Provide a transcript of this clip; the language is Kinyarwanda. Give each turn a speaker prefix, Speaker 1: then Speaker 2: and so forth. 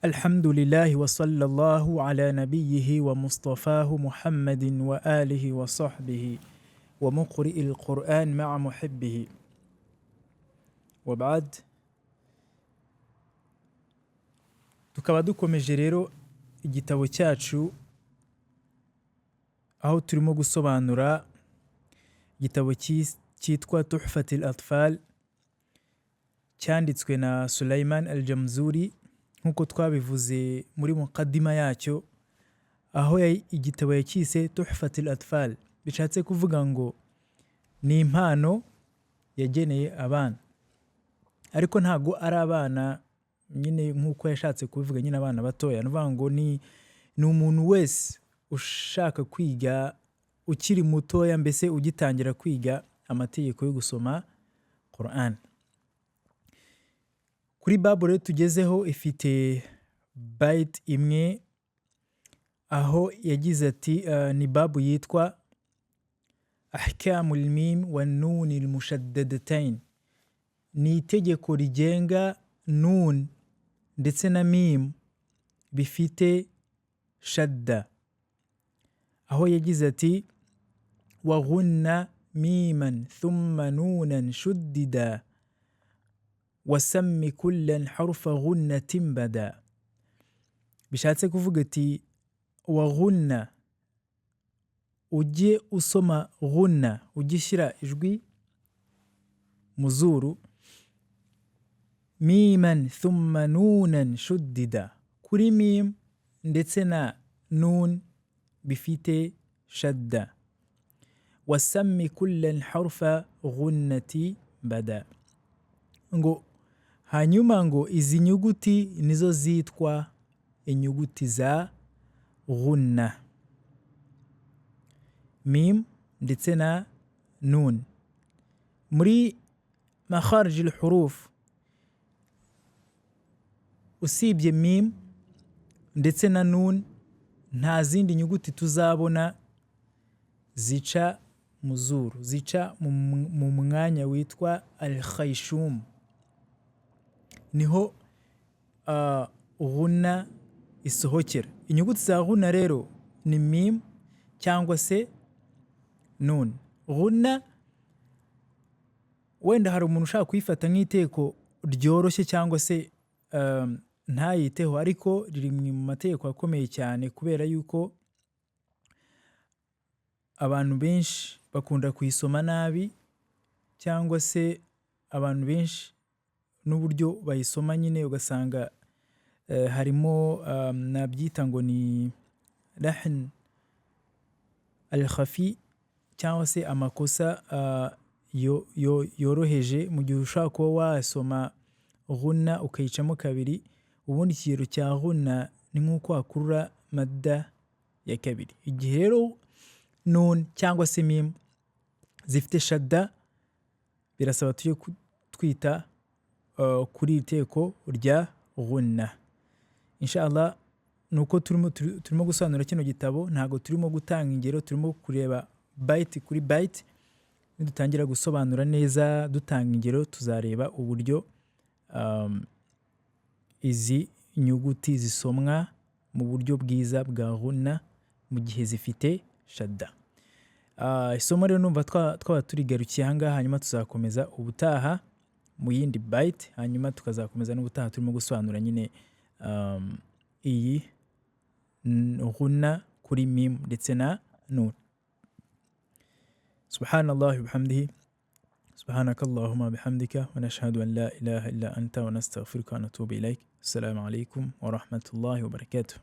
Speaker 1: الحمد لله وصلى الله على نبيه ومصطفاه محمد وآله وصحبه ومقرئ القرآن مع محبه وبعد. tukaba dukomeje rero igitabo cyacu aho turimo gusobanura igitabo cyitwa Tuhfatil Atfal cyanditswe na Sulaiman al-Jamzuri nk'uko twabivuze muri muqaddima yacyo, aho igitabo yacyise Tuhfatil Atfal bishatse kuvuga ngo ni impano yageneye abana, ariko ntago ari abana nyine nk'uko yashatse kubivuga, nyine abana batoya. Ni ukuvuga ngo ni umuntu wese ushaka kwiga ukiri mutoya, mbese ugitangira kwiga amategeko yo gusoma Quran. Kuri babu rero tugezeho ifite bayiti imwe, aho yagize ati ni babu yitwa ahkamul mim wa nuni al-mushaddadatain, ni itegeko rigenga nun ndetse na mim bifite shadda, aho yagize ati wa ghunna miman thumma nunan shuddida wasammi kullan harfa ghunnatin bada. Bishatse kuvuga ati wa ghunna, ujye usoma ghunna, ugishyira ijwi mu zuru, miman thumma nunan shuddida, kuri mim ndetse na nun bifite shadda, wasammi kullan harfa ghunnati bada, ngo hanyuma ngo izi nyuguti nizo zitwa inyuguti za ghunna, mim ndetse na nun. Muri makharij al-huruf usibye mim ndetse na nun nta zindi nyuguti tuzabona zica mu zuru, zica mu mwanya witwa al-khayshum, niho ghunna isohokera. Inyuguti za ghunna rero ni mim cyangwa se nun. Ghunna wenda hari umuntu ushaka kuyifata nk'iteko ryoroshye cyangwa se ntayiteho, ariko riri mu mategeko akomeye cyane, kubera yuko abantu benshi bakunda kuyisoma nabi, cyangwa se abantu benshi n'uburyo bayisoma nyine ugasanga harimo nabyita ngo ni lahn al-khafi, cyangwa se amakosa yoroheje. Mu gihe ushaka kuba wasoma ghunna ukayicamo kabiri, ubundi ikigero cya ghunna ni nk'uko wakurura madda ya kabiri. Igihe rero nun cyangwa se mim zifite shadda, birasaba tujye twita kuri iteko rya ghunna. Inshallah nuko turimo gusobanura kino gitabo, ntago turimo gutanga ingero, turimo kureba bayiti kuri bayiti. Nidutangira gusobanura neza dutanga ingero, tuzareba uburyo izi nyuguti zisomwa mu buryo bwiza bwa ghunna mu gihe zifite shadda. Isomo rero numva twaba turigarukiye aha ngaha, hanyuma tuzakomeza ubutaha mu yindi bayiti, hanyuma tukazakomeza n'ubutaha turimo gusobanura nyine iyi ghunna kuri mim ndetse na nun. Subhanallahi bihamdihi, subhanakallahumma bihamdika, wa nashhadu an la ilaha illa anta, wa nastaghfiruka wa natubu ilaik. Assalamu alaikum wa rahmatullahi wa barakatuh.